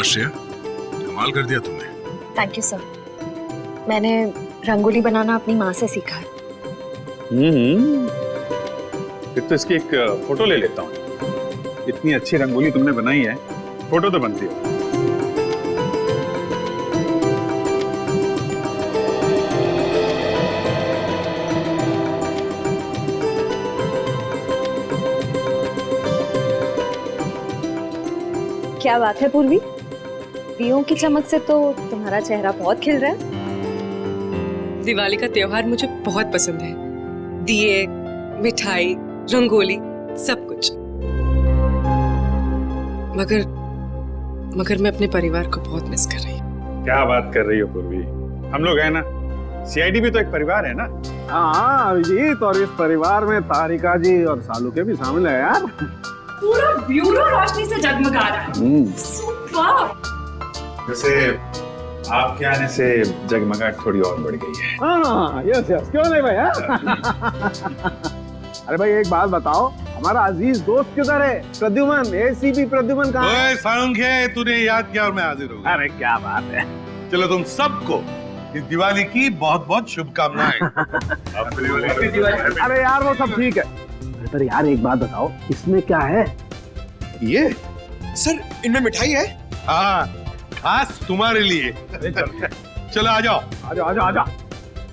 श्रेया, कमाल कर दिया तुमने। Thank you sir. मैंने रंगोली बनाना अपनी माँ से सीखा है। फिर तो इसकी एक फोटो ले लेता हूँ। इतनी अच्छी रंगोली तुमने बनाई है, फोटो तो बनती है। क्या बात है पूर्वी, दियों की चमक से तो तुम्हारा चेहरा बहुत खिल रहा है। दिवाली का त्योहार मुझे बहुत पसंद है। दिए, मिठाई, रंगोली, सब कुछ। मगर मैं अपने परिवार को बहुत मिस कर रही हूँ। क्या बात कर रही हो पूर्वी, हम लोग हैं ना, सीआईडी भी तो एक परिवार है ना। हाँ अभिजीत, और इस परिवार में तारिका जी और सालू के भी शामिल है यार। पूरा ब्यूरो रोशनी से जगमगा रहा है। सुपर। वैसे आपके आने से जगमगाहट थोड़ी और बढ़ गई है। हाँ यस यस, क्यों नहीं भाई। अरे भाई एक बात बताओ, हमारा अजीज दोस्त किधर है? प्रद्युमन, एसीपी प्रद्युमन कहाँ है? सालुंखे, तूने याद किया और मैं हाजिर हो गया। अरे क्या बात है। चलो तुम सबको इस दिवाली की बहुत बहुत शुभकामनाएं। अरे यार वो सब ठीक है, पर यार एक बात बताओ, इसमें क्या है? ये सर इनमें मिठाई है। हाँ, खास तुम्हारे लिए। चलो आ जाओ। आजा।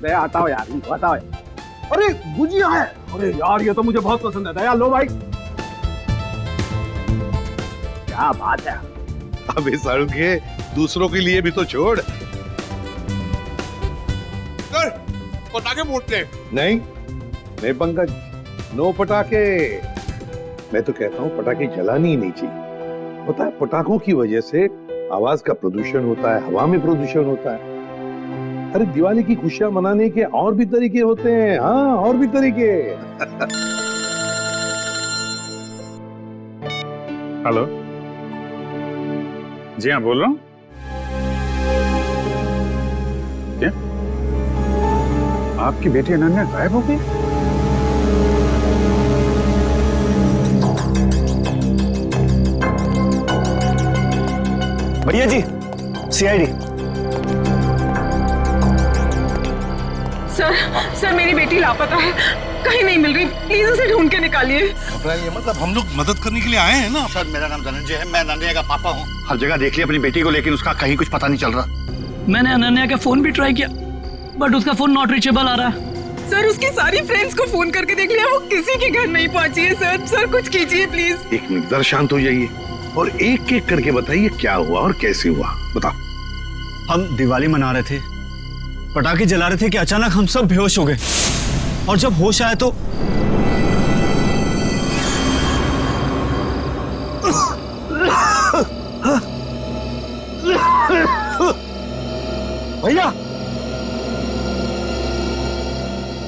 दया हटाओ यार, बताओ। अरे गुजिया है, अरे यार ये तो मुझे बहुत पसंद है। दया लो भाई। क्या बात है। अबे सालुंखे, दूसरों के लिए भी तो छोड़। सर पटाखे फूटते हैं। नहीं पंकज, नो पटाखे। मैं तो कहता हूँ पटाखे जलानी ही नहीं चाहिए। पता है पटाखों की वजह से आवाज का प्रदूषण होता है, हवा में प्रदूषण होता है। अरे दिवाली की खुशियां मनाने के और भी तरीके होते हैं। हाँ, और भी तरीके। हेलो, जी हाँ बोल रहा हूँ। क्या आपकी बेटी अनन्या गायब हो गई? भैया जी, सीआईडी। सर मेरी बेटी लापता है, कहीं नहीं मिल रही। प्लीज उसे ढूंढ के निकालिए। ये मतलब हम लोग मदद करने के लिए आए हैं ना। सर मेरा नाम धनंजय है, मैं अनन्या का पापा हूँ। हर जगह देख लिया अपनी बेटी को, लेकिन उसका कहीं कुछ पता नहीं चल रहा। मैंने अनन्या का फोन भी ट्राई किया, बट उसका फोन नॉट रीचेबल आ रहा है। सर उसकी सारी फ्रेंड्स को फोन करके देख लिया, वो किसी के घर नहीं पहुंची है। सर कुछ कीजिए प्लीज। एक मिनट, जरा शांत हो जाइए और एक एक करके बताइए क्या हुआ और कैसे हुआ। बताओ। हम दिवाली मना रहे थे, पटाखे जला रहे थे कि अचानक हम सब बेहोश हो गए, और जब होश आया तो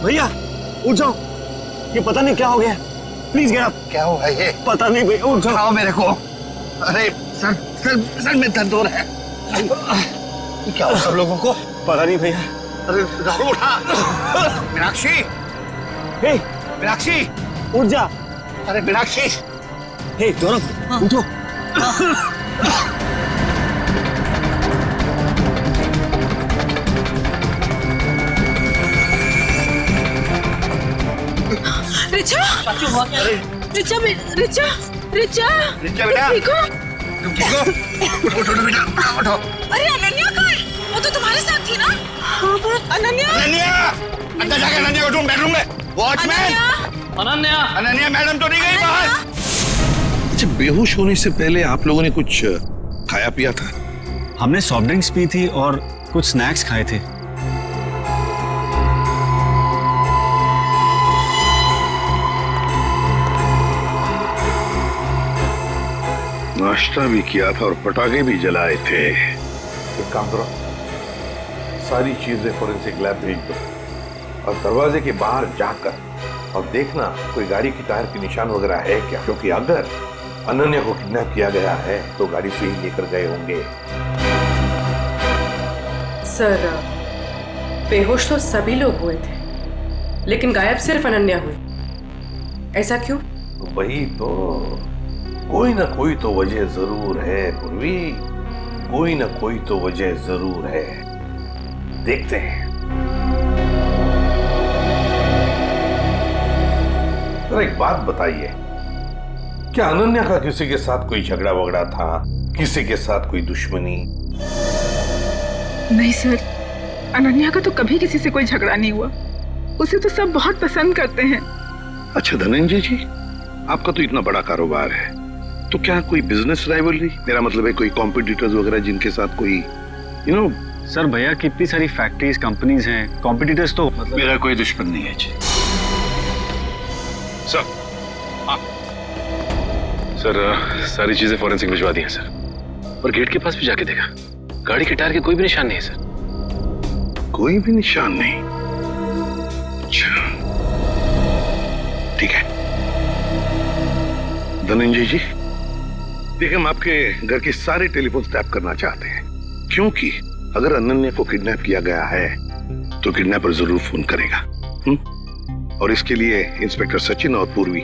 भैया उठ जाओ, ये पता नहीं क्या हो गया। Please get up. क्या हुआ ये? पता नहीं भैया, उठ जाओ। मेरे को। अरे सर में दर्द हो रहा है। क्या हुआ सब लोगों को? पता नहीं भैया। अरे राहुल उठा। मीनाक्षी, हे मीनाक्षी उठ जा। अरे मीनाक्षी। हे दोनों उठो। रिचा, रिचा रिचा रिचा बेटा, ठीक हो? तुम ठीक हो? उठो बेटा, उठो। अरे अनन्या कहाँ है? वो तो तुम्हारे साथ थी ना? हाँ पर अनन्या अंदर जाके अनन्या को ढूंढ, बेडरूम में। वॉचमैन, अनन्या मैडम तो नहीं गई बाहर? अच्छा, बेहोश होने से पहले आप लोगों ने कुछ खाया पिया था? हमने सॉफ्ट ड्रिंक्स पी थी और कुछ स्नैक्स खाए थे। नाश्ता भी किया था और पटाखे भी जलाए थे। एक काम करो, सारी चीजें फोरेंसिक लैब भेज दो और दरवाजे के बाहर जाकर और देखना कोई गाड़ी की टायर के निशान वगैरह है क्या, क्योंकि अगर अनन्या को किडनैप किया गया है तो गाड़ी से ही लेकर गए होंगे। सर बेहोश तो सभी लोग हुए थे, लेकिन गायब सिर्फ अनन्या हुई। ऐसा क्यों? वही तो, कोई ना कोई तो वजह जरूर है पूर्वी। कोई ना कोई तो वजह जरूर है, देखते हैं। तो एक बात बताइए, क्या अनन्या का किसी के साथ कोई झगड़ा वगड़ा था, किसी के साथ कोई दुश्मनी? नहीं सर, अनन्या का तो कभी किसी से कोई झगड़ा नहीं हुआ। उसे तो सब बहुत पसंद करते हैं। अच्छा धनंजय जी, आपका तो इतना बड़ा कारोबार है, तो क्या कोई बिजनेस राइवलरी, मेरा मतलब है कोई कॉम्पिटिटर्स वगैरह जिनके साथ कोई सर भैया की इतनी सारी फैक्ट्रीज कंपनीज हैं, कॉम्पिटिटर्स तो मतलब मेरा कोई दुश्मन नहीं है जी। सर सारी चीजें फॉरेंसिक भिजवा दी हैं सर, और गेट के पास भी जाके देखा, गाड़ी के टायर के कोई भी निशान नहीं है सर। कोई भी निशान नहीं? अच्छा ठीक है धनंजय जी, देखिए हम आपके घर के सारे टेलीफोन टैप करना चाहते हैं, क्योंकि अगर अनन्या को किडनैप किया गया है तो किडनैपर जरूर फोन करेगा। और इसके लिए इंस्पेक्टर सचिन और पूर्वी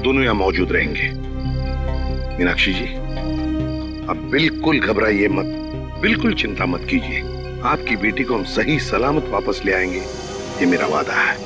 दोनों यहां मौजूद रहेंगे। मीनाक्षी जी, आप बिल्कुल घबराइए मत, बिल्कुल चिंता मत कीजिए, आपकी बेटी को हम सही सलामत वापस ले आएंगे, ये मेरा वादा है।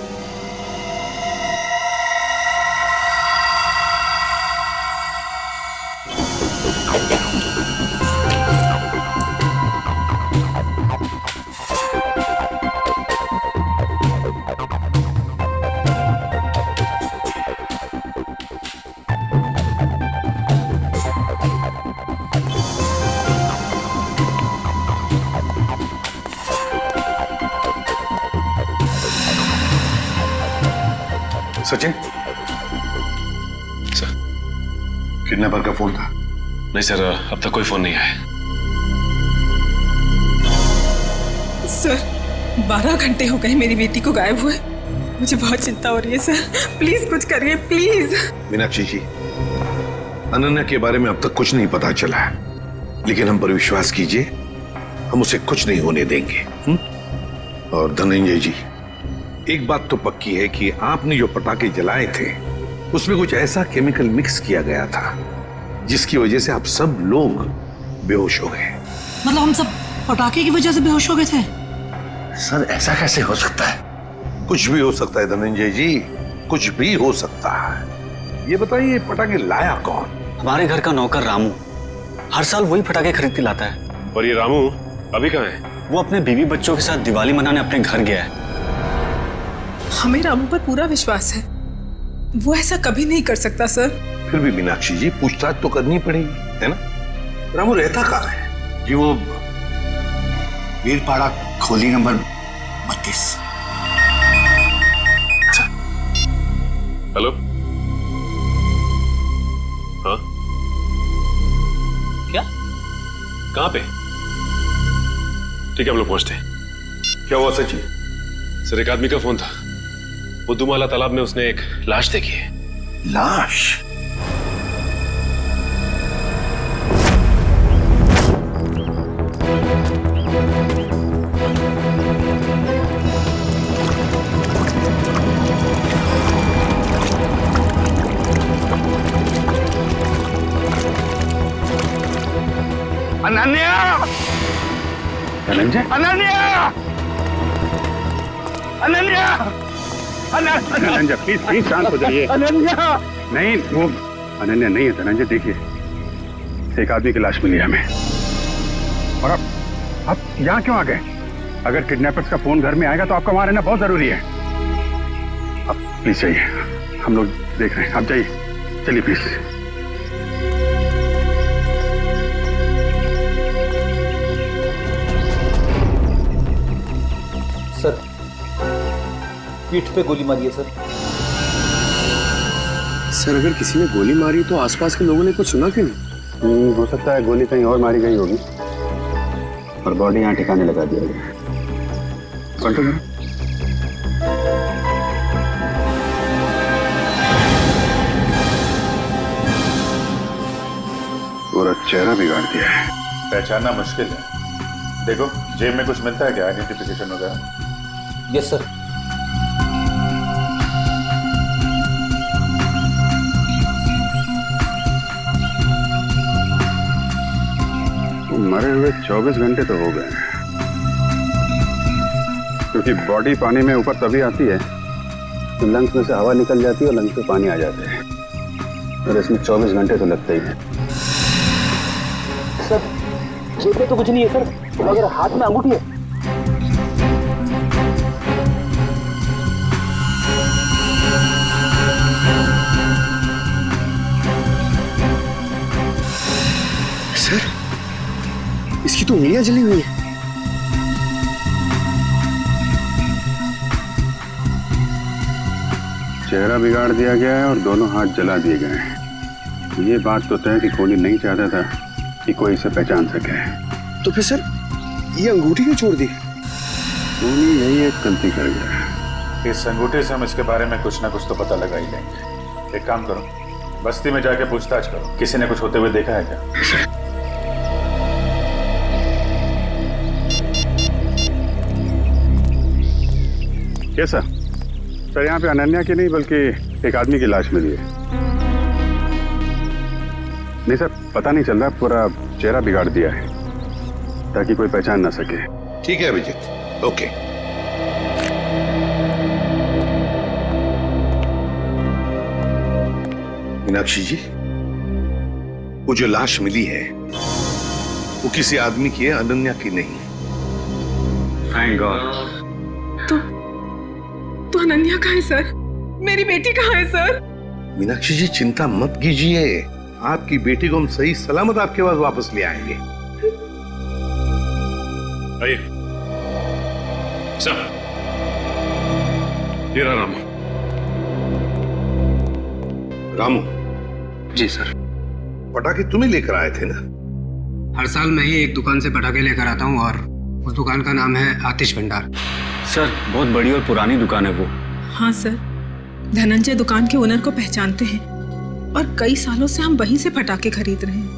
सचिन, सर किडनैपर का फोन था? नहीं सर, अब तक कोई फोन नहीं आया। सर 12 घंटे हो गए मेरी बेटी को गायब हुए। मुझे बहुत चिंता हो रही है सर, प्लीज कुछ करिए प्लीज। मीनाक्षी जी, अनन्या के बारे में अब तक कुछ नहीं पता चला है, लेकिन हम पर विश्वास कीजिए, हम उसे कुछ नहीं होने देंगे। और धनंजय जी, एक बात तो पक्की है कि आपने जो पटाखे जलाए थे उसमें कुछ ऐसा केमिकल मिक्स किया गया था जिसकी वजह से आप सब लोग बेहोश हो गए। मतलब हम सब पटाखे की वजह से बेहोश हो गए थे? सर ऐसा कैसे हो सकता है? कुछ भी हो सकता है धनंजय जी, कुछ भी हो सकता है। ये बताइए पटाखे लाया कौन? हमारे घर का नौकर रामू हर साल वही पटाखे खरीद के लाता है। और ये रामू अभी कहाँ है? वो अपने बीवी बच्चों के साथ दिवाली मनाने अपने घर गया है। हमें रामू पर पूरा विश्वास है, वो ऐसा कभी नहीं कर सकता सर। फिर भी मीनाक्षी जी, पूछताछ तो करनी पड़ेगी, है ना? रामू रहता कहाँ है? जी वो वीरपाड़ा खोली नंबर 32। हेलो, हाँ क्या? कहाँ पे? ठीक है, हम लोग पहुंचते हैं। क्या हुआ सचिन? सर एक आदमी का फोन था, बुद्धूमाला तालाब में उसने एक लाश देखी है। लाश? अनन्या! धनंजय, अनन्या! अनन्या! धनंजय प्लीज प्लीज शांत हो जाइए। अनन्या! नहीं, वो अनन्या नहीं है धनंजय। देखिए, एक आदमी की लाश मिली हमें, और आप यहाँ क्यों आ गए? अगर किडनैपर्स का फोन घर में आएगा तो आपका वहां रहना बहुत जरूरी है। आप प्लीज जाइए, हम लोग देख रहे हैं, आप जाइए, चलिए प्लीज। सर पीठ पे गोली मारी है सर। सर अगर किसी ने गोली मारी तो आसपास के लोगों ने कुछ सुना क्यों नहीं? हो सकता है गोली कहीं और मारी गई होगी और बॉडी यहाँ ठिकाने लगा दिया गया। कंट्रोल करो। पूरा चेहरा बिगाड़ दिया है। पहचानना मुश्किल है। देखो जेब में कुछ मिलता है क्या, आइडेंटिफिकेशन वगैरह? Yes sir. मरे हुए 24 घंटे तो हो गए, क्योंकि बॉडी पानी में ऊपर तभी आती है तो लंग्स में से हवा निकल जाती है और लंग्स में पानी आ जाता है, और इसमें 24 घंटे तो लगते ही हैं। सर जेब में तो कुछ नहीं है सर, मगर हाथ में अंगूठी है। सर इसकी तो उंगलियां जली हुई है। चेहरा बिगाड़ दिया गया है और दोनों हाथ जला दिए गए हैं। ये बात तो तय कि कोहली नहीं चाहता था कि कोई इसे पहचान सके। तो फिर सर ये अंगूठी क्यों छोड़ दी? कोहली यही एक गलती कर गया। इस अंगूठे से हम इसके बारे में कुछ ना कुछ तो पता लगा ही लेंगे। एक काम करो, बस्ती में जाके पूछताछ करो, किसी ने कुछ होते हुए देखा है क्या? कैसा सर? यहाँ पे अनन्या की नहीं बल्कि एक आदमी की लाश मिली है। नहीं सर, पता नहीं चल रहा, पूरा चेहरा बिगाड़ दिया है ताकि कोई पहचान ना सके। ठीक है अभिजीत, ओके। मीनाक्षी जी, वो जो लाश मिली है वो किसी आदमी की है, अनन्या की नहीं। Thank God. तो अनन्या कहाँ है सर? मेरी बेटी कहाँ है सर? मीनाक्षी जी चिंता मत कीजिए, आपकी बेटी को हम सही सलामत आपके पास वापस ले आएंगे। आइए सर, ये रहा रामू। रामू जी सर। पटाखे तुम्हें लेकर आए थे ना? हर साल मैं ही एक दुकान से पटाखे लेकर आता हूँ और उस दुकान का नाम है आतिश भंडार। सर बहुत बड़ी और पुरानी दुकान है वो। हाँ सर, धनंजय दुकान के ओनर को पहचानते हैं और कई सालों से हम वहीं से पटाखे खरीद रहे हैं।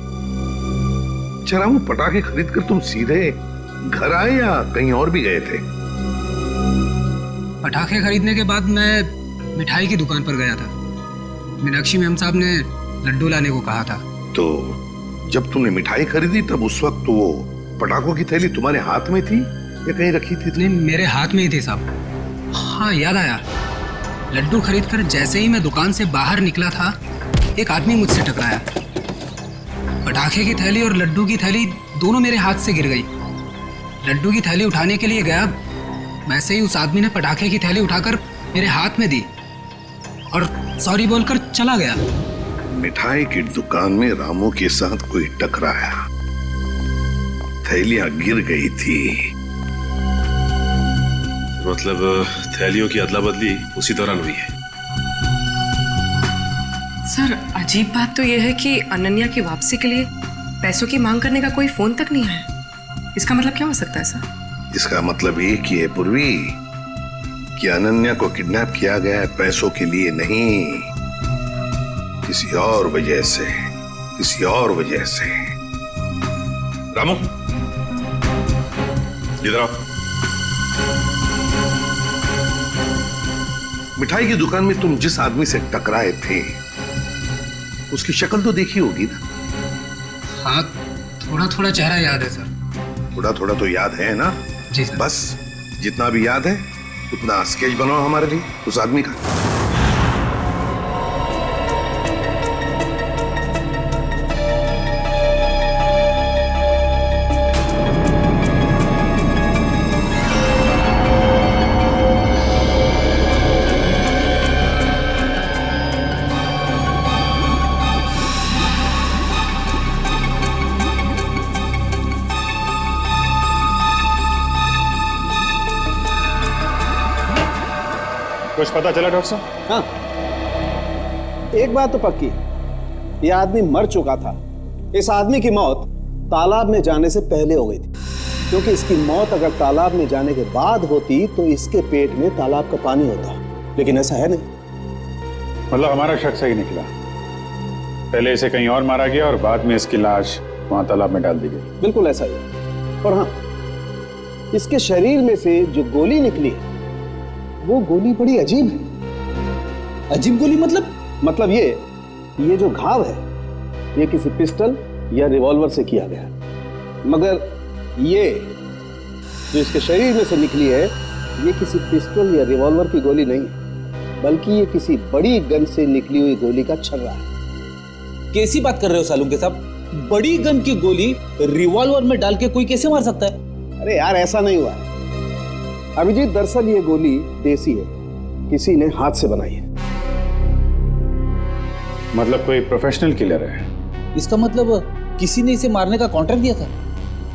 अच्छा रामू, पटाखे खरीद कर तुम सीधे घर आए या कहीं और भी गए थे? पटाखे खरीदने के बाद मैं मिठाई की दुकान पर गया था। मीनाक्षी मैम साहब ने लड्डू लाने को कहा था। तो जब तुमने मिठाई खरीदी तब उस वक्त तो वो पटाखों की थैली तुम्हारे हाथ में थी या कहीं रखी थी? नहीं, मेरे हाथ में ही थी साहब। हाँ याद आया, लड्डू खरीदकर जैसे ही मैं दुकान से बाहर निकला था एक आदमी मुझसे टकराया। पटाखे की थैली और लड्डू की थैली दोनों मेरे हाथ से गिर गई। लड्डू की थैली उठाने के लिए गया, वैसे ही उस आदमी ने पटाखे की थैली उठाकर मेरे हाथ में दी और सॉरी बोलकर चला गया। मिठाई की दुकान में रामू के साथ कोई टकराया, थैलियां गिर गई थी। मतलब थैलियों की अदला बदली उसी दौरान हुई है। सर अजीब बात तो यह है कि अनन्या की वापसी के लिए पैसों की मांग करने का कोई फोन तक नहीं आया। इसका मतलब क्या हो सकता है सर? इसका मतलब ये कि है पूर्वी कि अनन्या को किडनैप किया गया है पैसों के लिए नहीं, किसी और वजह से, किसी और वजह से। रामू इधर आओ। मिठाई की दुकान में तुम जिस आदमी से टकराए थे उसकी शक्ल तो देखी होगी ना? हाँ, थोड़ा थोड़ा चेहरा याद है सर। थोड़ा थोड़ा तो याद है ना? जी सर। बस जितना भी याद है उतना स्केच बनाओ हमारे लिए उस आदमी का। कुछ पता चला डॉक्टर साहब? हाँ, एक बात तो पक्की, यह आदमी मर चुका था। इस आदमी की मौत तालाब में जाने से पहले हो गई थी, क्योंकि इसकी मौत अगर तालाब में जाने के बाद होती तो इसके पेट में तालाब का पानी होता, लेकिन ऐसा है नहीं। मतलब हमारा शक सही निकला, पहले इसे कहीं और मारा गया और बाद में इसकी लाश वहां तालाब में डाल दी गई। बिल्कुल ऐसा ही है। और हाँ, इसके शरीर में से जो गोली निकली वो गोली बड़ी अजीब है। अजीब गोली मतलब ये जो घाव है ये किसी पिस्टल या रिवॉल्वर से किया गया। मगर ये जो इसके शरीर में से निकली है, ये किसी पिस्टल या रिवॉल्वर की गोली नहीं है, बल्कि ये किसी बड़ी गन से निकली हुई गोली का छर्रा है। कैसी बात कर रहे हो सालुंके साहब? बड़ी गन की गोली रिवॉल्वर में डाल के कोई कैसे मार सकता है? अरे यार, ऐसा नहीं हुआ अभिजीत। दरअसल ये गोली देसी है, किसी ने हाथ से बनाई है। मतलब कोई प्रोफेशनल किलर है? इसका मतलब किसी ने इसे मारने का कॉन्ट्रैक्ट दिया था।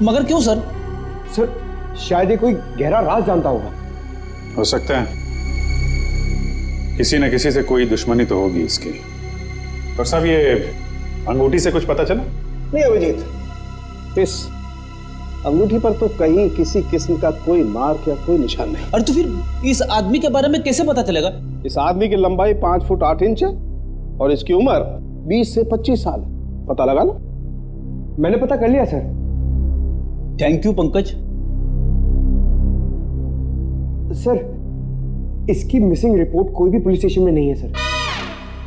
मगर क्यों सर? सर शायद ये कोई गहरा राज जानता होगा। हो सकता है, किसी न किसी से कोई दुश्मनी तो होगी इसकी। और साहब, ये अंगूठी से कुछ पता चला? नहीं अभिजीत, इस अंगूठी पर तो कहीं किसी किस्म का कोई मार्क या कोई निशान नहीं। और तो फिर इस आदमी के बारे में कैसे पता चलेगा? इस आदमी की लंबाई 5 फुट 8 इंच है और इसकी उम्र 20 से 25 साल। पता लगा ना? मैंने पता कर लिया sir. Thank you Pankaj. Sir, इसकी मिसिंग रिपोर्ट कोई भी पुलिस स्टेशन में नहीं है सर।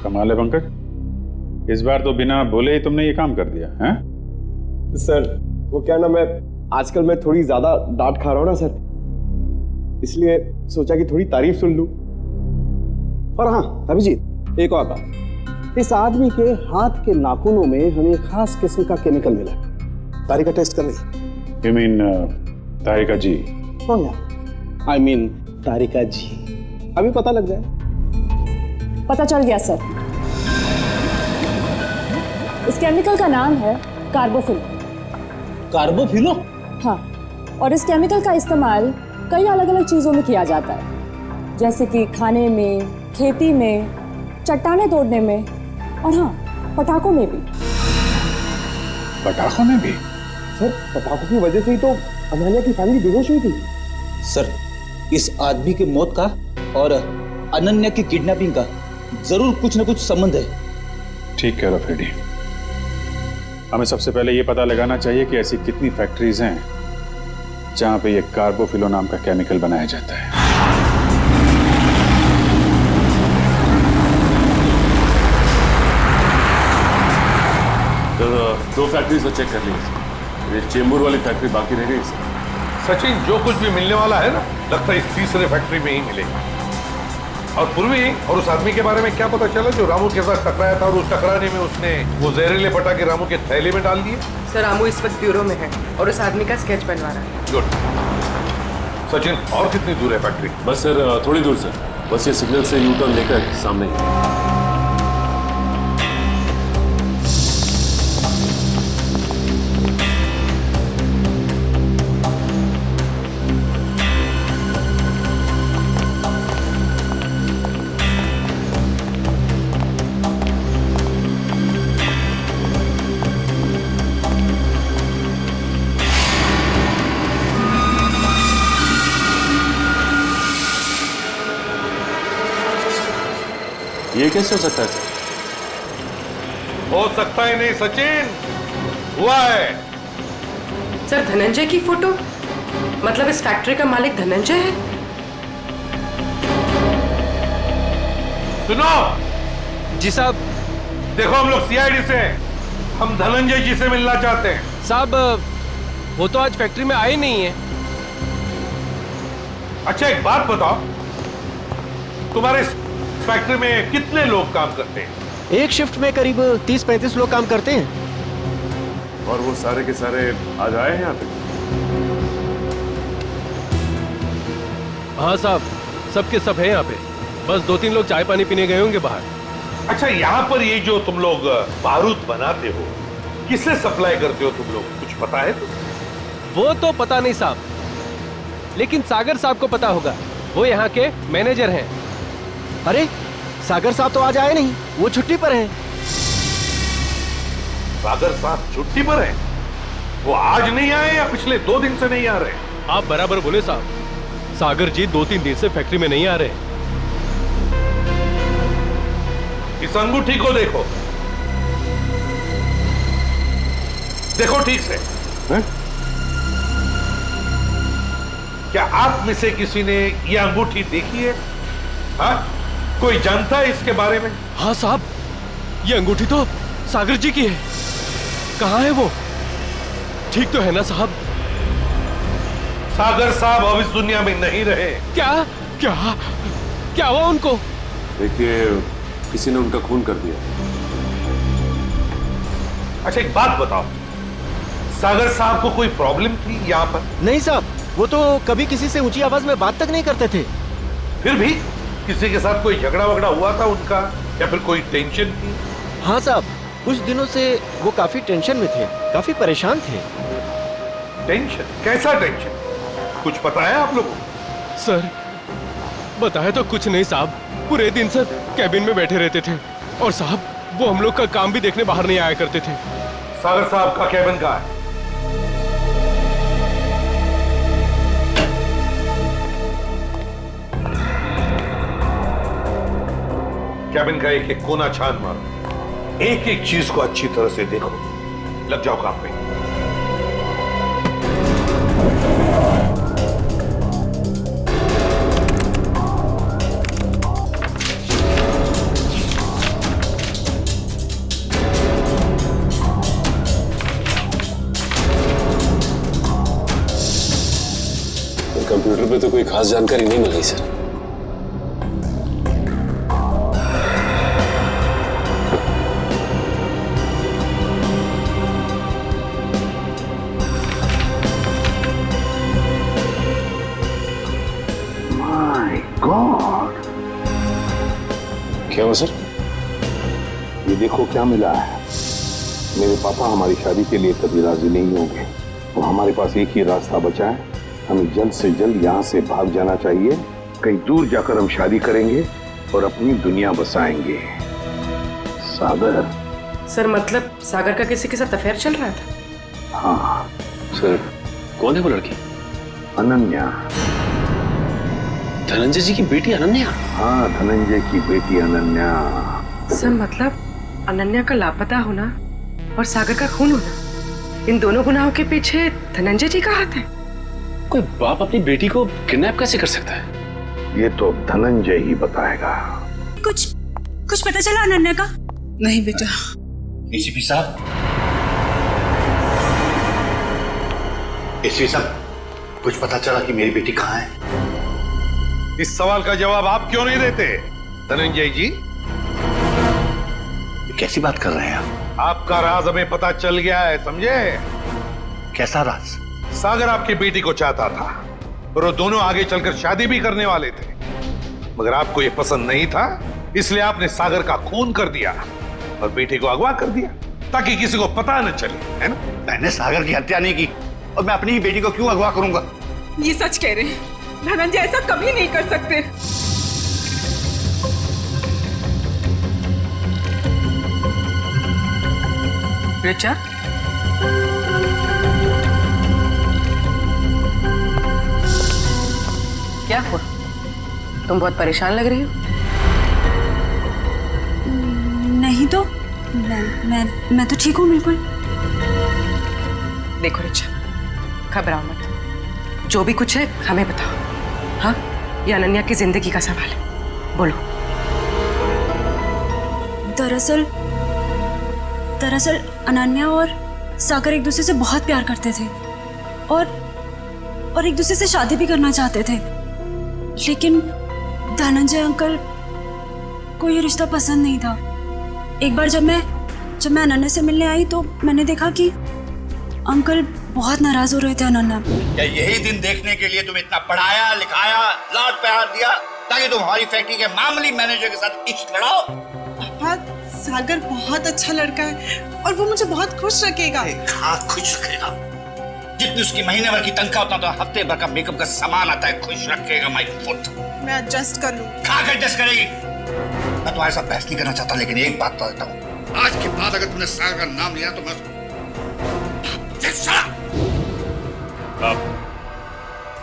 कमाल है पंकज, इस बार तो बिना बोले ही तुमने ये काम कर दिया है? सर वो क्या ना, मैं आजकल मैं थोड़ी ज्यादा डांट खा रहा हूँ ना सर, इसलिए सोचा कि थोड़ी तारीफ सुन लूं। और हाँ अभिजीत, एक और बात, इस आदमी के हाथ के नाखूनों में हमें खास किस्म का केमिकल मिला। तारिका टेस्ट कर रही। You mean, तारिका जी? हाँ यार, I mean तारिका जी। अभी पता लग जाए। पता चल गया सर। इस केमिकल का नाम है कार्बोफिल। कार्बोफिलो? हाँ, और इस केमिकल का इस्तेमाल कई अलग अलग चीज़ों में किया जाता है, जैसे कि खाने में, खेती में, चट्टानें तोड़ने में और हाँ, पटाखों में भी। पटाखों में भी? सर पटाखों की वजह से ही तो अनन्या की फैमिली बेहोश हुई थी। सर, इस आदमी की मौत का और अनन्या की किडनैपिंग का जरूर कुछ न कुछ संबंध है। ठीक कह रहा फ्रेडी। हमें सबसे पहले ये पता लगाना चाहिए कि ऐसी कितनी फैक्ट्रीज हैं जहां पे ये कार्बोफिलो नाम का केमिकल बनाया जाता है। तो 2 फैक्ट्रीज तो चेक कर ली, ये चेंबूर वाली फैक्ट्री बाकी रह गई। सचिन, जो कुछ भी मिलने वाला है ना, लगता है इस तीसरे फैक्ट्री में ही मिलेगा। और पूर्वी और उस आदमी के बारे में क्या पता चला जो रामू के साथ टकराया था और उस टकराने में उसने वो जहरीले पटाखे रामू के थैले में डाल दिए? सर, रामू इस वक्त ब्यूरो में है और उस आदमी का स्केच बनवा रहा है। गुड। सचिन, और कितनी दूर है फैक्ट्री? बस सर, थोड़ी दूर सर, बस ये सिग्नल से यू टर्न लेकर सामने ही। ये कैसे हो सकता है सर? हो सकता ही नहीं सचिन, हुआ है। सर, धनंजय की फोटो, मतलब इस फैक्ट्री का मालिक धनंजय है? सुनो जी साहब। देखो, हम लोग सीआईडी से हैं, हम धनंजय जी से मिलना चाहते हैं। साहब, वो तो आज फैक्ट्री में आए नहीं है। अच्छा, एक बात बताओ, तुम्हारे फैक्ट्री में कितने लोग काम करते हैं? एक शिफ्ट में करीब 30-35 लोग काम करते हैं। और वो सारे के सारे आज आए हैं यहाँ पे? हाँ साहब, सबके सब है यहाँ पे, बस 2-3 लोग चाय पानी पीने गए होंगे बाहर। अच्छा, यहाँ पर ये जो तुम लोग बारूद बनाते हो, किसे सप्लाई करते हो तुम लोग, कुछ पता है? वो तो पता नहीं साहब, लेकिन सागर साहब को पता होगा, वो यहाँ के मैनेजर हैं। अरे सागर साहब तो आज आए नहीं, वो छुट्टी पर हैं। सागर साहब छुट्टी पर हैं? वो आज नहीं आए या पिछले 2 दिन से नहीं आ रहे? आप बराबर बोले साहब, सागर जी 2-3 दिन से फैक्ट्री में नहीं आ रहे। इस अंगूठी को देखो, देखो ठीक से। है? क्या आप में से किसी ने यह अंगूठी देखी है? हाँ? कोई जानता है इसके बारे में? हाँ साहब, ये अंगूठी तो सागर जी की है। कहाँ है वो? ठीक तो है ना साहब? सागर साहब अब इस दुनिया में नहीं रहे। क्या क्या क्या हुआ उनको? देखिए, किसी ने उनका खून कर दिया। अच्छा एक बात बताओ, सागर साहब को कोई प्रॉब्लम थी यहाँ पर? नहीं साहब, वो तो कभी किसी से ऊंची आवाज में बात तक नहीं करते थे। फिर भी किसी के साथ कोई झगड़ा वगड़ा हुआ था उनका, या फिर कोई टेंशन थी? हाँ साहब, कुछ दिनों से वो काफी टेंशन में थे, काफी परेशान थे। टेंशन? कैसा टेंशन? कुछ पता है आप लोगों को? सर बताया तो कुछ नहीं साहब, पूरे दिन सर कैबिन में बैठे रहते थे और साहब वो हम लोग का काम भी देखने बाहर नहीं आया करते थे। सागर साहब का कैबिन कहाँ है? कैबिन का एक एक कोना छान मारो, एक एक चीज को अच्छी तरह से देखो, लग जाओ काम पे। कंप्यूटर पे तो कोई खास जानकारी नहीं मिल रही सर। माय गॉड, क्या हुआ सर? ये देखो क्या मिला है। मेरे पापा हमारी शादी के लिए कभी राजी नहीं होंगे, तो हमारे पास एक ही रास्ता बचा है, हमें जल्द से जल्द यहाँ से भाग जाना चाहिए। कहीं दूर जाकर हम शादी करेंगे और अपनी दुनिया बसाएंगे। सागर। सर मतलब सागर का किसी के साथ अफेयर चल रहा था? हाँ सर, कौन है वो लड़की? अनन्या। धनंजय जी की बेटी अनन्या? हाँ, धनंजय की बेटी अनन्या। सर मतलब अनन्या का लापता होना और सागर का खून होना, इन दोनों गुनाहों के पीछे धनंजय जी का हाथ है? कोई बाप अपनी बेटी को किडनैप कैसे कर सकता है? ये तो धनंजय ही बताएगा। कुछ पता चला अनन्या का? नहीं बेटा। एसीपी साहब, एसीपी साहब, कुछ पता चला कि मेरी बेटी कहाँ है? इस सवाल का जवाब आप क्यों नहीं देते धनंजय जी? कैसी बात कर रहे हैं आप? आपका राज हमें पता चल गया है, समझे? कैसा राज? सागर आपकी बेटी को चाहता था और वो दोनों आगे चलकर शादी भी करने वाले थे, मगर आपको ये पसंद नहीं था, इसलिए आपने सागर का खून कर दिया और बेटी को अगवा कर दिया ताकि किसी को पता न चले, है ना? मैंने सागर की हत्या नहीं की और मैं अपनी ही बेटी को क्यों अगवा करूंगा? ये सच कह रहे हैं, धनंजय ऐसा कभी नहीं कर सकते। रिचा, क्या हुआ? तुम बहुत परेशान लग रही हो। नहीं तो मैं तो ठीक हूँ बिल्कुल। देखो रिचा, घबराओ मत, जो भी कुछ है हमें बताओ। हाँ, ये अनन्या की जिंदगी का सवाल है, बोलो। दरअसल अनन्या और सागर एक दूसरे से बहुत प्यार करते थे और एक दूसरे से शादी भी करना चाहते थे, लेकिन धनंजय अंकल को ये रिश्ता पसंद नहीं था। एक बार जब मैं अनन्या से मिलने आई तो मैंने देखा कि अंकल बहुत नाराज हो रहे थे अनन्या पर। क्या यही दिन देखने के लिए तुम इतना पढ़ाया लिखाया, लाड प्यार दिया ताकि तुम हमारी फैक्ट्री के मामूली मैनेजर के साथ इश्क लड़ाओ? पापा, सागर बहुत अच्छा लड़का है और वो मुझे बहुत खुश रखेगा। हाँ, खुश रखेगा। जितनी उसकी महीने भर की तनख्वाह उतना तो हफ्ते भर का मेकअप का सामान आता है। खुश रखेगा माय फुट। मैं एडजस्ट कर लूँ। कहाँ का एडजस्ट करेगी? मैं तुम्हारे साथ बहस नहीं करना चाहता, लेकिन एक बात बता देता हूँ, आज के बाद अगर तुमने सागर का नाम लिया तो मैं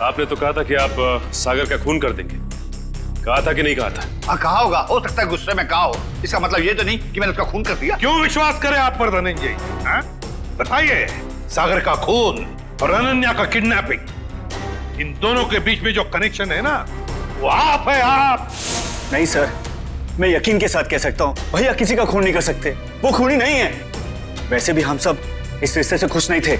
आपने तो कहा था कि आप सागर का खून कर देंगे, कहा था कि नहीं कहा था? हाँ कहा होगा, हो सकता है गुस्से में कहा हो। इसका मतलब ये तो नहीं कि मैंने उसका खून कर दिया। क्यों विश्वास करे आप पर धनंजय? बताइए, सागर का खून और अनन्या का किडनैपिंग, इन दोनों के बीच में जो कनेक्शन है ना, वो आप है, आप। नहीं सर, मैं यकीन के साथ कह सकता हूँ, भैया किसी का खून नहीं कर सकते, वो खूनी नहीं है। वैसे भी हम सब इस रिश्ते से खुश नहीं थे,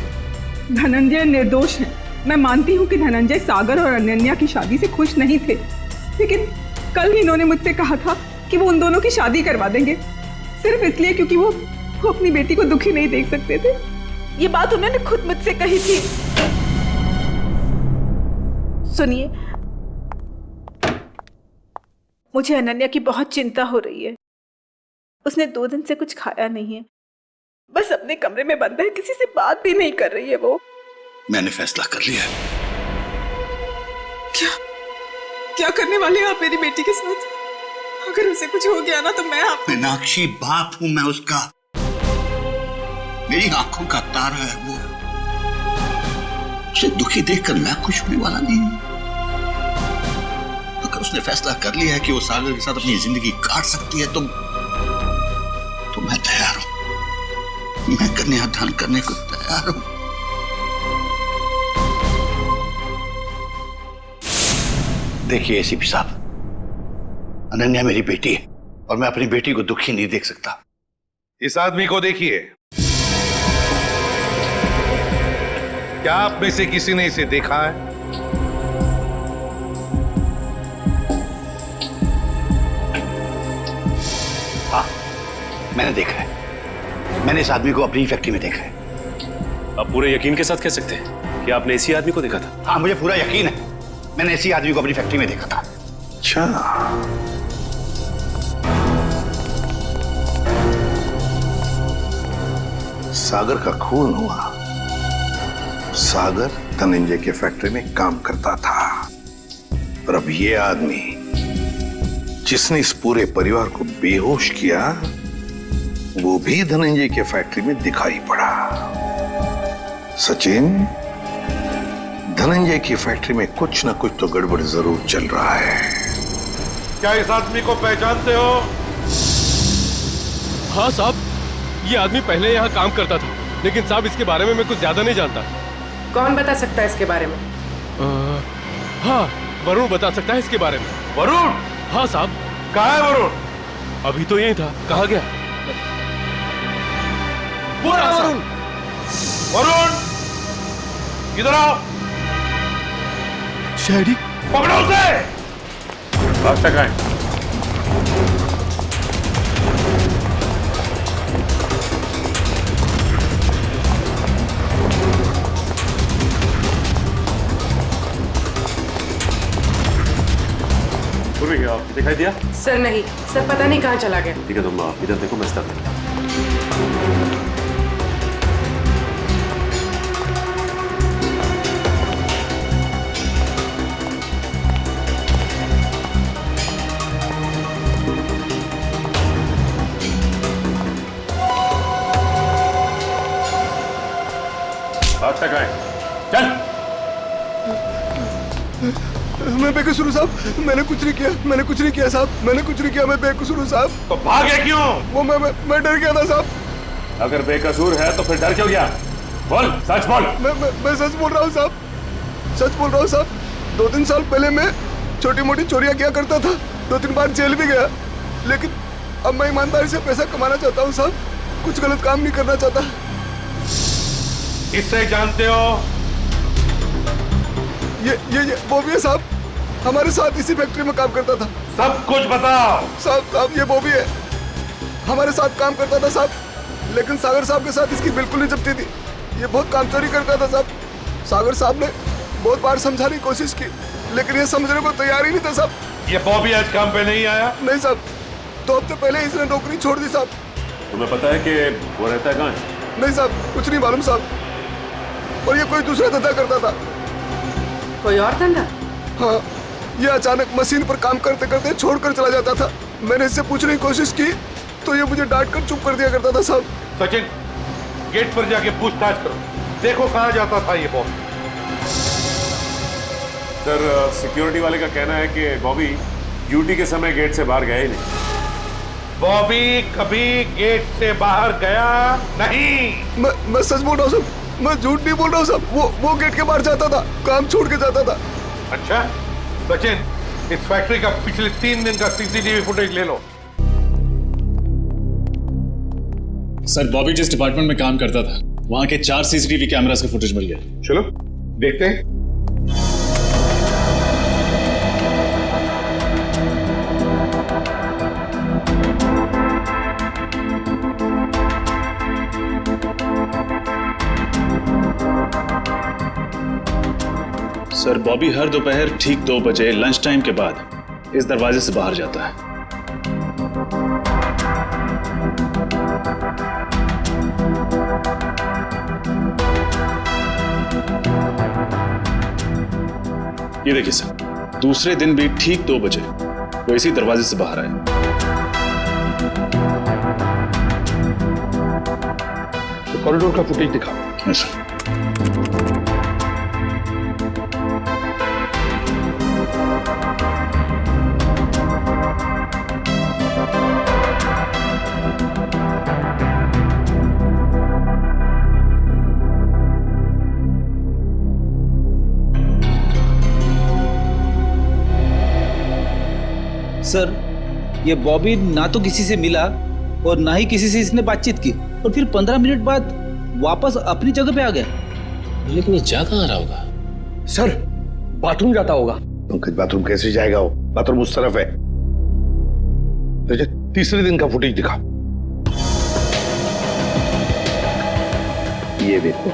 धनंजय निर्दोष है। मैं मानती हूँ कि धनंजय सागर और अनन्या की शादी से खुश नहीं थे, लेकिन कल ही इन्होंने मुझसे कहा था कि वो उन दोनों की शादी करवा देंगे, सिर्फ इसलिए क्योंकि वो अपनी बेटी को दुखी नहीं देख सकते थे। ये बात उन्होंने खुद मुझसे कही थी। सुनिए, मुझे अनन्या की बहुत चिंता हो रही है। उसने 2 दिन से कुछ खाया नहीं है, बस अपने कमरे में बंद है, किसी से बात भी नहीं कर रही है वो। मैंने फैसला कर लिया है। क्या करने वाले हैं आप मेरी बेटी के साथ? अगर उसे कुछ हो गया ना तो मैं आप मीनाक्षी, बाप हूं मैं उसका, मेरी आंखों का तारा है वो। उसे दुखी देखकर मैं खुश होने वाला नहीं हूं। अगर उसने फैसला कर लिया है कि वो सागर के साथ अपनी जिंदगी काट सकती है तो मैं तैयार हूं। मैं कन्यादान करने को तैयार हूं। देखिए एसीपी साहब, अनन्या मेरी बेटी है और मैं अपनी बेटी को दुखी नहीं देख सकता। इस आदमी को देखिए, क्या आप में से किसी ने इसे देखा है? हाँ, मैंने देखा है। मैंने इस आदमी को अपनी फैक्ट्री में देखा है। आप पूरे यकीन के साथ कह सकते हैं कि आपने इसी आदमी को देखा था? हाँ, मुझे पूरा यकीन है, मैंने इसी आदमी को अपनी फैक्ट्री में देखा था। अच्छा, सागर का खून हुआ। सागर धनंजय के फैक्ट्री में काम करता था और अब ये आदमी जिसने इस पूरे परिवार को बेहोश किया वो भी धनंजय के फैक्ट्री में दिखाई पड़ा। सचिन, धनंजय की फैक्ट्री में कुछ ना कुछ तो गड़बड़ जरूर चल रहा है। क्या इस आदमी को पहचानते हो? हाँ साहब, ये आदमी पहले यहाँ काम करता था, लेकिन साहब इसके बारे में मैं कुछ ज्यादा नहीं जानता। कौन बता सकता है इसके बारे में? हाँ, वरुण बता सकता है इसके बारे में। वरुण? हाँ साहब। कहाँ है वरुण? अभी तो यही था, कहाँ गया? वरुण, वरुण, इधर आओ। शहरी, पकड़ो उसे। अब तक आए। दिखाई दिया? सर नहीं, सर पता नहीं कहाँ चला गया। ठीक है, तुम इधर देखो, मैं स्टार्ट करता हूं। अब तक आए, चल। मैं बेकसूर हूँ साहब, मैंने कुछ नहीं किया, मैंने कुछ नहीं किया साहब, मैंने कुछ नहीं किया, मैं बेकसूर हूँ साहब। तो भागे क्यों? वो मैं डर गया था साहब। अगर बेकसूर है तो फिर डर क्यों गया? बोल, सच बोल। मैं सच बोल रहा हूँ साहब, सच बोल रहा हूँ साहब। 2-3 साल पहले मैं छोटी मोटी चोरियां किया करता था, 2-3 बार जेल भी गया, लेकिन अब मैं ईमानदारी से पैसा कमाना चाहता हूँ साहब, कुछ गलत काम नहीं करना चाहता। इससे जानते हो? ये बॉबी है साहब, हमारे साथ इसी फैक्ट्री में काम करता था। सब कुछ बताओ। साहब ये बॉबी है, हमारे साथ काम करता था साहब, लेकिन सागर साहब के साथ इसकी बिल्कुल नहीं जमती थी। ये बहुत काम चोरी करता था साहब। सागर साहब ने बहुत बार समझाने की कोशिश की, लेकिन ये समझने को तैयार ही नहीं था साहब। ये बॉबी आज काम पे नहीं आया? नहीं साहब, 2 हफ्ते पहले इसने नौकरी छोड़ दी साहब। तुम्हें पता है कि वो रहता है कहाँ है? नहीं साहब, कुछ नहीं मालूम साहब, और ये कोई दूसरा धंधा करता था। कोई और धंधा? हाँ, ये अचानक मशीन पर काम करते करते छोड़कर चला जाता था। मैंने इससे पूछने की कोशिश की तो ये मुझे डांट कर चुप कर दिया करता था साहब। सचिन, गेट पर जाके पूछताछ करो, देखो कहाँ जाता था ये बॉबी। सर, सिक्योरिटी वाले का कहना है कि बॉबी ड्यूटी के समय गेट से बाहर गया ही नहीं। बॉबी कभी गेट से बाहर गया नहीं। मैं सच बोल रहा हूँ साहब, मैं झूठ नहीं बोल रहा हूँ साहब। वो गेट के बाहर जाता था, काम छोड़ के जाता था। अच्छा सचिन, इस फैक्ट्री का पिछले 3 दिन का सीसीटीवी फुटेज ले लो। सर, बॉबी जिस डिपार्टमेंट में काम करता था वहां के 4 सीसीटीवी कैमरास का फुटेज मिल गया। चलो देखते हैं। सर, बॉबी हर दोपहर ठीक 2 बजे लंच टाइम के बाद इस दरवाजे से बाहर जाता है। ये देखिए सर, दूसरे दिन भी ठीक 2 बजे वो इसी दरवाजे से बाहर आए। तो कॉरिडोर का फुटेज दिखाओ। सर, सर, ये बॉबी ना तो किसी से मिला और ना ही किसी से इसने बातचीत की और फिर 15 मिनट बाद वापस अपनी जगह पे आ गया। लेकिन ये जा कहाँ रहा होगा? सर, बाथरूम जाता होगा। पंकज, बाथरूम कैसे जाएगा वो? बाथरूम उस तरफ है। तो तीसरे दिन का फुटेज दिखाओ। ये देखो,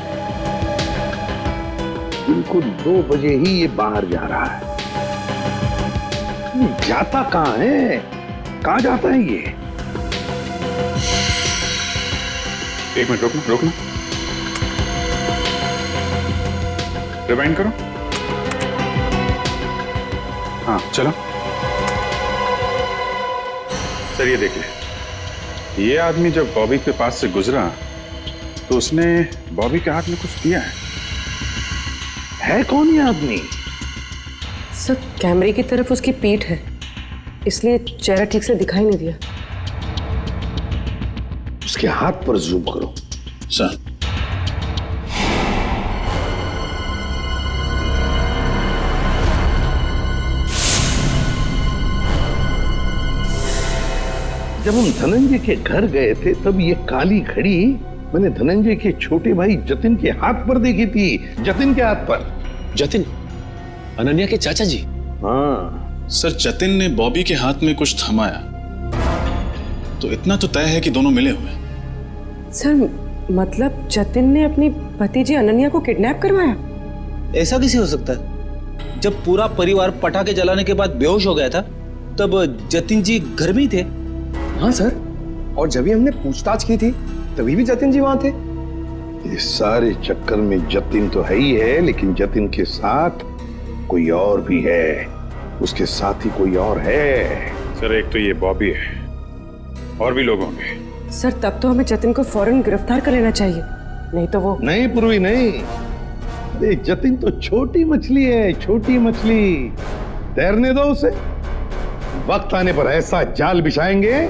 बिल्कुल 2 बजे ही ये बाहर जा रहा है। जाता कहाँ है? कहाँ जाता है ये? एक मिनट रोकना। रिवाइंड करो। हाँ, चलो। सर, ये देखिए, ये आदमी जब बॉबी के पास से गुजरा तो उसने बॉबी के हाथ में कुछ दिया है कौन ये आदमी? सर, कैमरे की तरफ उसकी पीठ है, इसलिए चेहरा ठीक से दिखाई नहीं दिया। उसके हाथ पर जूम करो। सर, जब हम धनंजय के घर गए थे तब ये काली घड़ी मैंने धनंजय के छोटे भाई जतिन के हाथ पर देखी थी। जतिन के हाथ पर। जतिन, अनन्या के चाचा जी? हाँ सर, जतिन ने बॉबी के हाथ में कुछ थमाया तो इतना तो तय है कि दोनों मिले हुए। सर, मतलब जतिन ने अपनी भतीजी अनन्या को किडनैप करवाया? ऐसा कैसे हो सकता है? जब पूरा परिवार पटाखे जलाने के बाद बेहोश हो गया था तब जतिन जी घर में ही थे। हाँ सर, और जब भी हमने पूछताछ की थी तभी भी जतिन जी वहां थे। इस सारे चक्कर में जतिन तो है ही है, लेकिन जतिन के साथ कोई और भी है। उसके साथ ही कोई और है। सर, एक तो ये बॉबी है, और भी लोग होंगे। सर, तब तो हमें जतिन को फौरन गिरफ्तार कर लेना चाहिए, नहीं तो वो। नहीं पूर्वी, नहीं। अरे जतिन तो छोटी मछली है, छोटी मछली। तैरने दो उसे। वक्त आने पर ऐसा जाल बिछाएंगे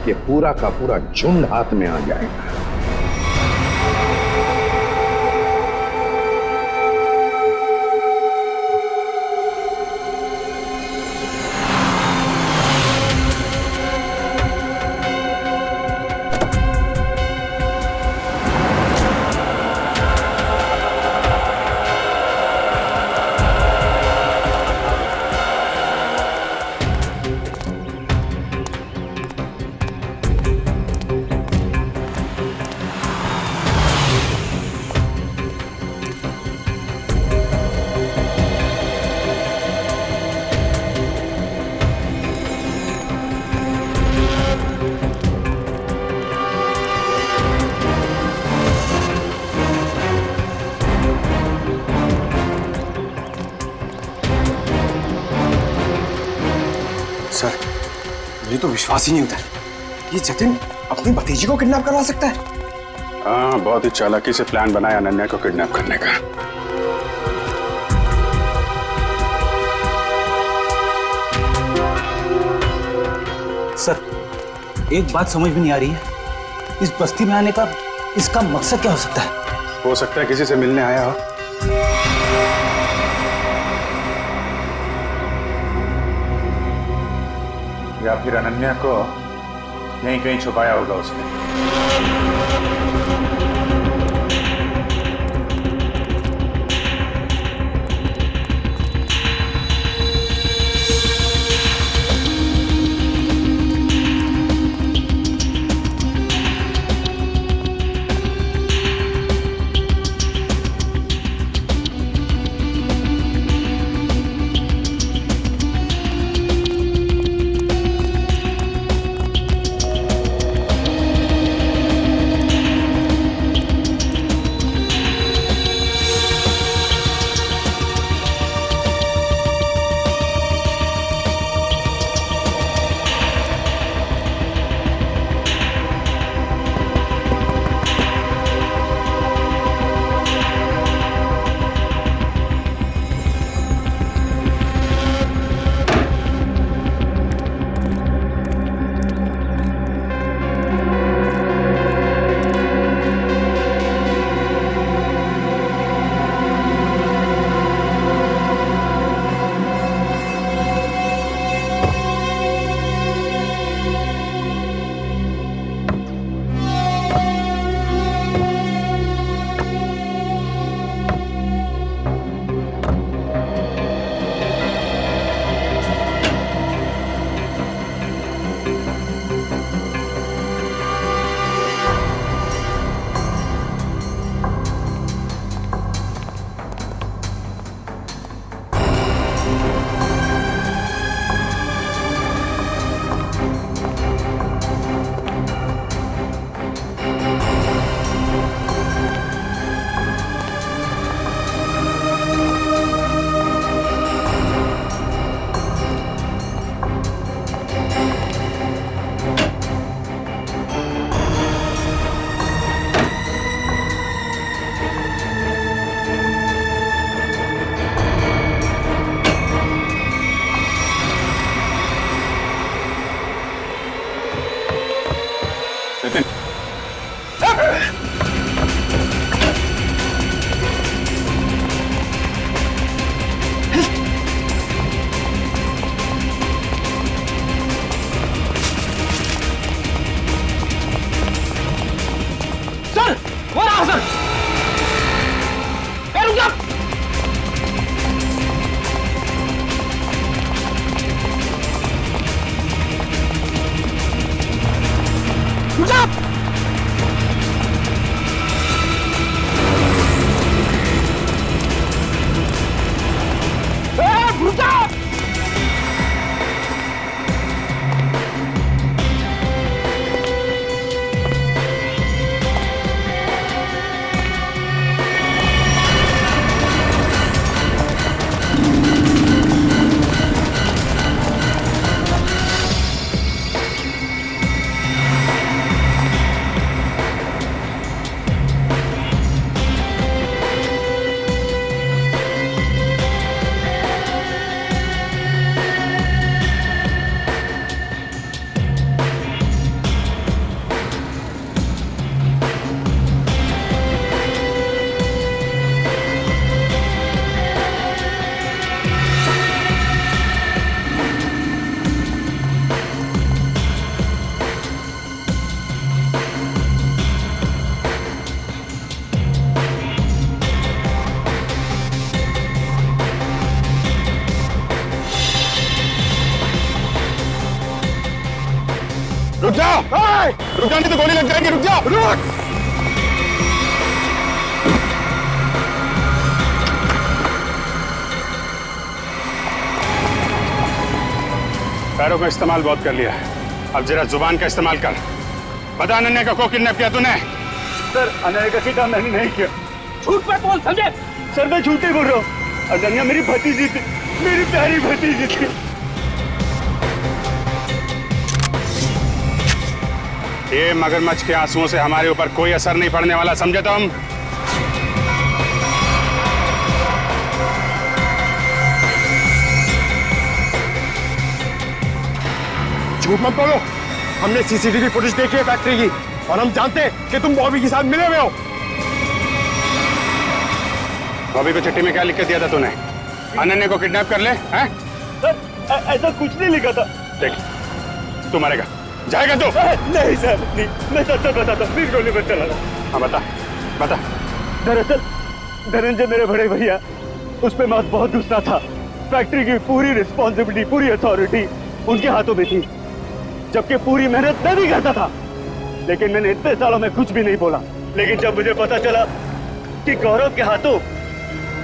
कि पूरा का पूरा झुंड हाथ में आ जाएगा। सर, मुझे तो विश्वास ही नहीं होता ये जतिन अपनी भतीजी को किडनैप करवा सकता है। हाँ, बहुत ही चालाकी से प्लान बनाया अनन्या को किडनैप करने का। सर, एक बात समझ में नहीं आ रही है, इस बस्ती में आने का इसका मकसद क्या हो सकता है? हो सकता है किसी से मिलने आया हो। या फिर अनन्या को यहीं कहीं छुपाया होगा उसने। रुक जा, रुक जा, नहीं तो गोली लग जाएगी। रुक जा, रुक। पैरों का इस्तेमाल बहुत कर लिया है, अब जरा जुबान का इस्तेमाल कर। बता अनन्या का को किडनैप किया तूने? सर अनन्या का किडनैप मैंने नहीं किया। झूठ पे बोल, समझे? सर मैं झूठ ही बोल रहा हूँ। अनन्या मेरी भतीजी थी, मेरी प्यारी भतीजी थी। ये मगरमच्छ के आंसुओं से हमारे ऊपर कोई असर नहीं पड़ने वाला, समझे तुम? झूठ मत बोलो, हमने सीसीटीवी फुटेज देखी है फैक्ट्री की और हम जानते हैं कि तुम बॉबी के साथ मिले हुए हो। बॉबी को चिट्ठी में क्या लिख के दिया था तूने? अनन्या को किडनैप कर ले, हैं? सर ऐसा कुछ नहीं लिखा था। देख, तू मरेगा, जाएगा तू? नहीं सर, नहीं, मैं सच बताता हूँ, प्लीज गोली मत चलाना। हाँ बता, बता। दरअसल धनंजय मेरे बड़े भैया, उस पे मैं बहुत गुस्सा था। फैक्ट्री की पूरी रिस्पॉन्सिबिलिटी, पूरी अथॉरिटी उनके हाथों में थी, जबकि पूरी मेहनत मैं भी करता था। लेकिन मैंने इतने सालों में कुछ भी नहीं बोला। लेकिन जब मुझे पता चला कि गौरव के हाथों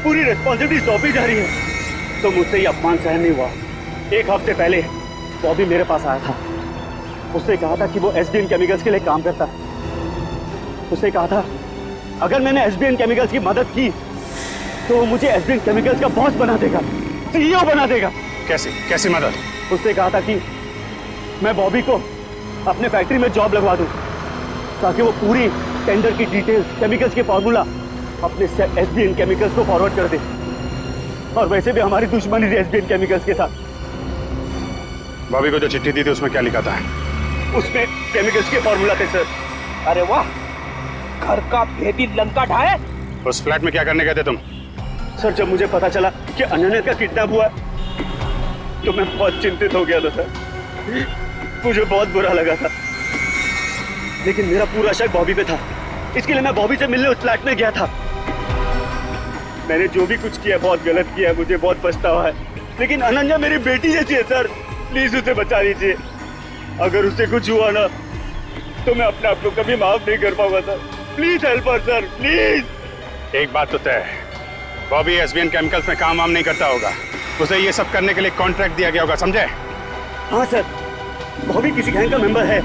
पूरी रिस्पॉन्सिबिलिटी सौंपी जा रही है, तो मुझसे ये अपमान सहन नहीं हुआ। एक हफ्ते पहले बॉबी मेरे पास आया था। उससे कहा था कि वो एसबीएन केमिकल्स के लिए काम करता है। उससे कहा था अगर मैंने एसबीएन केमिकल्स की मदद की तो वो मुझे एसबीएन केमिकल्स का बॉस बना देगा, सीईओ बना देगा। कैसे कैसी मदद? उससे कहा था कि मैं बॉबी को अपने फैक्ट्री में जॉब लगवा दूं, ताकि वो पूरी टेंडर की डिटेल्स, केमिकल्स के फॉर्मूला अपने एसबीएन केमिकल्स को फॉरवर्ड कर दे। और वैसे भी हमारी दुश्मनी थी एसबीएन केमिकल्स के साथ। बॉबी को जो चिट्ठी दी थी उसमें क्या लिखा था? उसमें केमिकल्स के फॉर्मूला थे सर। अरे वाह, घर का भेदी लंका ढाए। उस फ्लैट में क्या करने गए थे तुम? सर जब मुझे पता चला कि अनन्या का किडनैप हुआ तो मैं बहुत चिंतित हो गया था सर। मुझे बहुत बुरा लगा था, लेकिन मेरा पूरा शक बॉबी पे था। इसके लिए मैं बॉबी से मिलने उस फ्लैट में गया था। मैंने जो भी कुछ किया बहुत गलत किया है, मुझे बहुत पछतावा है। लेकिन अनन्या मेरी बेटी जैसी है सर, प्लीज उसे बचा लीजिए। अगर उससे कुछ हुआ ना तो मैं अपने आप को कभी माफ नहीं कर पाऊंगा sir. Please help us sir, please. एक बात तो तय है, बॉबी एसबीएन केमिकल्स में काम वाम नहीं करता होगा। उसे ये सब करने के लिए कॉन्ट्रैक्ट दिया गया होगा, समझे? हाँ सर, बॉबी किसी गैंग का मेंबर है।